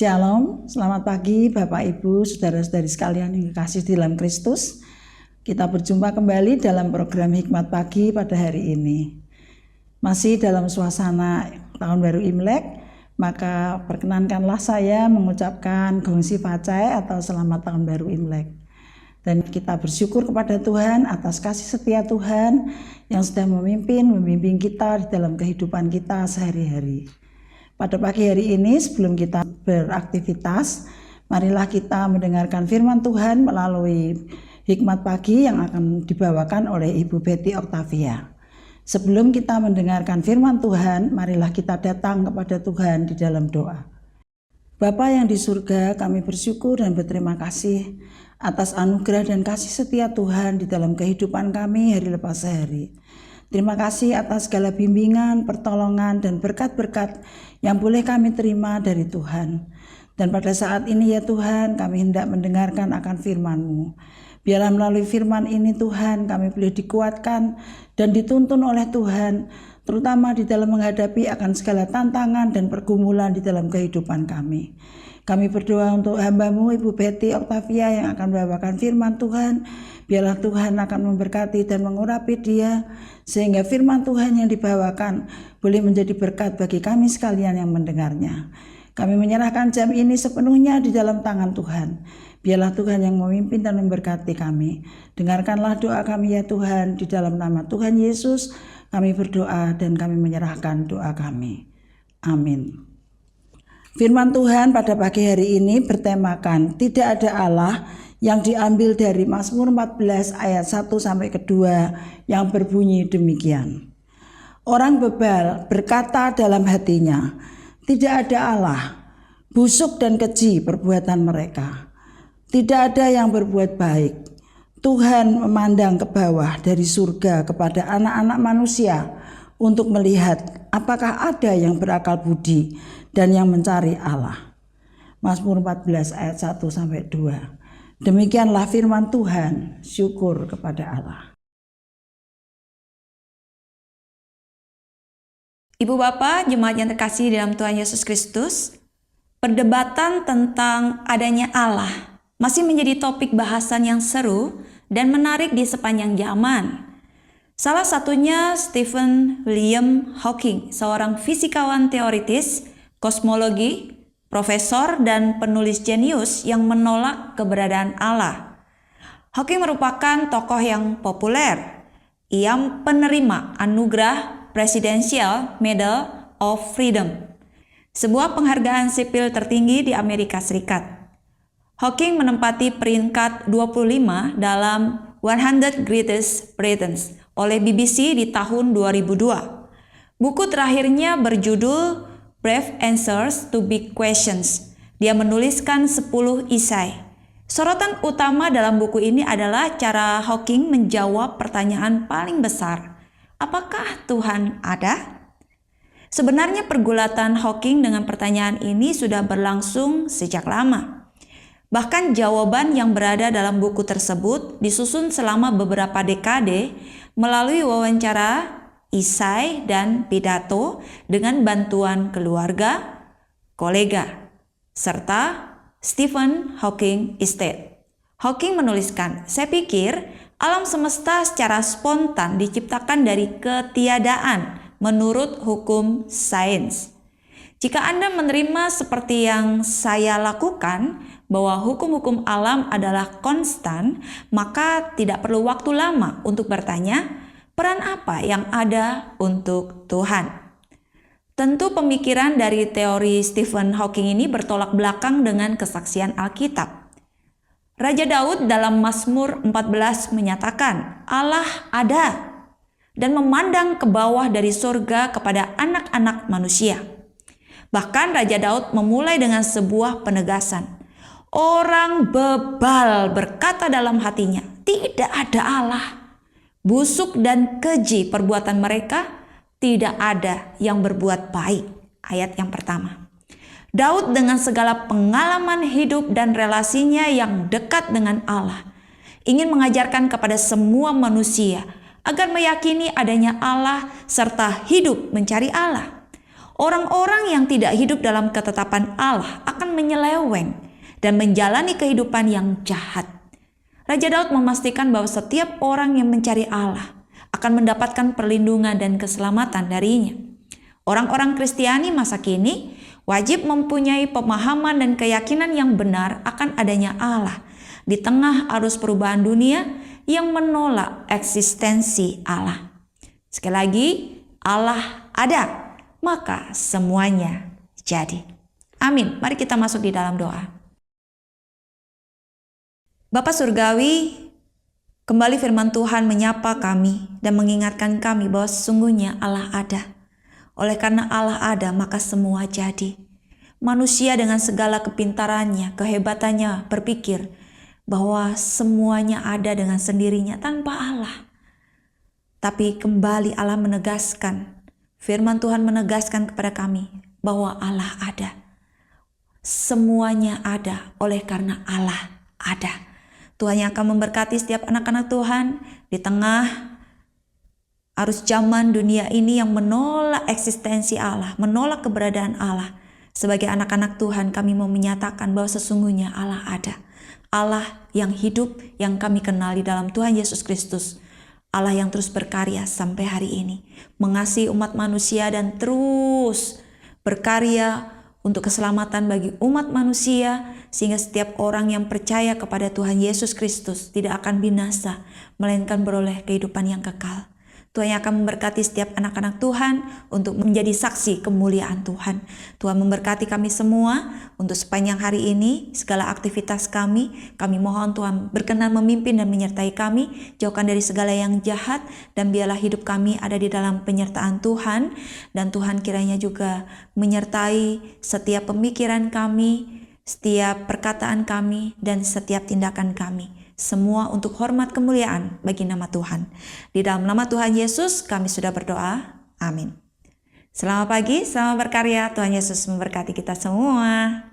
Shalom, selamat pagi Bapak Ibu, saudara-saudari sekalian yang dikasihi di dalam Kristus. Kita berjumpa kembali dalam program Hikmat Pagi pada hari ini. Masih dalam suasana Tahun Baru Imlek, maka perkenankanlah saya mengucapkan Gongsi Facai atau Selamat Tahun Baru Imlek. Dan kita bersyukur kepada Tuhan atas kasih setia Tuhan yang sudah membimbing kita di dalam kehidupan kita sehari-hari. Pada pagi hari ini sebelum kita beraktivitas, marilah kita mendengarkan firman Tuhan melalui Hikmat Pagi yang akan dibawakan oleh Ibu Betty Octavia. Sebelum kita mendengarkan firman Tuhan, marilah kita datang kepada Tuhan di dalam doa. Bapa yang di surga, kami bersyukur dan berterima kasih atas anugerah dan kasih setia Tuhan di dalam kehidupan kami hari lepas hari. Terima kasih atas segala bimbingan, pertolongan, dan berkat-berkat yang boleh kami terima dari Tuhan. Dan pada saat ini ya Tuhan, kami hendak mendengarkan akan firman-Mu. Biarlah melalui firman ini Tuhan, kami boleh dikuatkan dan dituntun oleh Tuhan, terutama di dalam menghadapi akan segala tantangan dan pergumulan di dalam kehidupan kami. Kami berdoa untuk hamba-Mu Ibu Betty Octavia yang akan membawakan firman Tuhan. Biarlah Tuhan akan memberkati dan mengurapi dia, sehingga firman Tuhan yang dibawakan boleh menjadi berkat bagi kami sekalian yang mendengarnya. Kami menyerahkan jam ini sepenuhnya di dalam tangan Tuhan. Biarlah Tuhan yang memimpin dan memberkati kami. Dengarkanlah doa kami ya Tuhan, di dalam nama Tuhan Yesus kami berdoa dan kami menyerahkan doa kami. Amin. Firman Tuhan pada pagi hari ini bertemakan tidak ada Allah, yang diambil dari Mazmur 14 ayat 1-2 yang berbunyi demikian. Orang bebal berkata dalam hatinya, tidak ada Allah, busuk dan keji perbuatan mereka. Tidak ada yang berbuat baik. Tuhan memandang ke bawah dari surga kepada anak-anak manusia untuk melihat apakah ada yang berakal budi dan yang mencari Allah. Mazmur 14 ayat 1-2. Demikianlah firman Tuhan, syukur kepada Allah. Ibu Bapak, jemaat yang terkasih dalam Tuhan Yesus Kristus, perdebatan tentang adanya Allah masih menjadi topik bahasan yang seru dan menarik di sepanjang zaman. Salah satunya Stephen William Hawking, seorang fisikawan teoritis, kosmologi, profesor dan penulis jenius yang menolak keberadaan Allah. Hawking merupakan tokoh yang populer. Ia penerima anugerah Presidential Medal of Freedom, sebuah penghargaan sipil tertinggi di Amerika Serikat. Hawking menempati peringkat 25 dalam 100 Greatest Britons oleh BBC di tahun 2002. Buku terakhirnya berjudul Brave Answers to Big Questions. Dia menuliskan 10 isai. Sorotan utama dalam buku ini adalah cara Hawking menjawab pertanyaan paling besar. Apakah Tuhan ada? Sebenarnya pergulatan Hawking dengan pertanyaan ini sudah berlangsung sejak lama. Bahkan jawaban yang berada dalam buku tersebut disusun selama beberapa dekade melalui wawancara, isai, dan pidato dengan bantuan keluarga, kolega, serta Stephen Hawking Estate. Hawking menuliskan, saya pikir alam semesta secara spontan diciptakan dari ketiadaan menurut hukum sains. Jika Anda menerima seperti yang saya lakukan, bahwa hukum-hukum alam adalah konstan, maka tidak perlu waktu lama untuk bertanya, peran apa yang ada untuk Tuhan? Tentu pemikiran dari teori Stephen Hawking ini bertolak belakang dengan kesaksian Alkitab. Raja Daud dalam Mazmur 14 menyatakan, Allah ada dan memandang ke bawah dari surga kepada anak-anak manusia. Bahkan Raja Daud memulai dengan sebuah penegasan. Orang bebal berkata dalam hatinya, tidak ada Allah. Busuk dan keji perbuatan mereka, tidak ada yang berbuat baik. Ayat yang pertama. Daud dengan segala pengalaman hidup dan relasinya yang dekat dengan Allah, ingin mengajarkan kepada semua manusia agar meyakini adanya Allah serta hidup mencari Allah. Orang-orang yang tidak hidup dalam ketetapan Allah akan menyeleweng dan menjalani kehidupan yang jahat. Raja Daud memastikan bahwa setiap orang yang mencari Allah akan mendapatkan perlindungan dan keselamatan darinya. Orang-orang Kristiani masa kini wajib mempunyai pemahaman dan keyakinan yang benar akan adanya Allah di tengah arus perubahan dunia yang menolak eksistensi Allah. Sekali lagi, Allah ada, maka semuanya jadi. Amin. Mari kita masuk di dalam doa. Bapa Surgawi, kembali firman Tuhan menyapa kami dan mengingatkan kami bahwa sesungguhnya Allah ada. Oleh karena Allah ada, maka semua jadi. Manusia dengan segala kepintarannya, kehebatannya berpikir bahwa semuanya ada dengan sendirinya tanpa Allah. Tapi kembali Allah menegaskan, firman Tuhan menegaskan kepada kami bahwa Allah ada. Semuanya ada oleh karena Allah ada. Tuhan yang akan memberkati setiap anak-anak Tuhan di tengah arus zaman dunia ini yang menolak eksistensi Allah, menolak keberadaan Allah. Sebagai anak-anak Tuhan, kami mau menyatakan bahwa sesungguhnya Allah ada. Allah yang hidup, yang kami kenal di dalam Tuhan Yesus Kristus. Allah yang terus berkarya sampai hari ini, mengasihi umat manusia dan terus berkarya untuk keselamatan bagi umat manusia, sehingga setiap orang yang percaya kepada Tuhan Yesus Kristus tidak akan binasa, melainkan beroleh kehidupan yang kekal. Tuhan yang akan memberkati setiap anak-anak Tuhan untuk menjadi saksi kemuliaan Tuhan. Tuhan memberkati kami semua untuk sepanjang hari ini, segala aktivitas kami. Kami mohon Tuhan berkenan memimpin dan menyertai kami, jauhkan dari segala yang jahat, dan biarlah hidup kami ada di dalam penyertaan Tuhan. Dan Tuhan kiranya juga menyertai setiap pemikiran kami, setiap perkataan kami, dan setiap tindakan kami. Semua untuk hormat kemuliaan bagi nama Tuhan. Di dalam nama Tuhan Yesus kami sudah berdoa. Amin. Selamat pagi, selamat berkarya. Tuhan Yesus memberkati kita semua.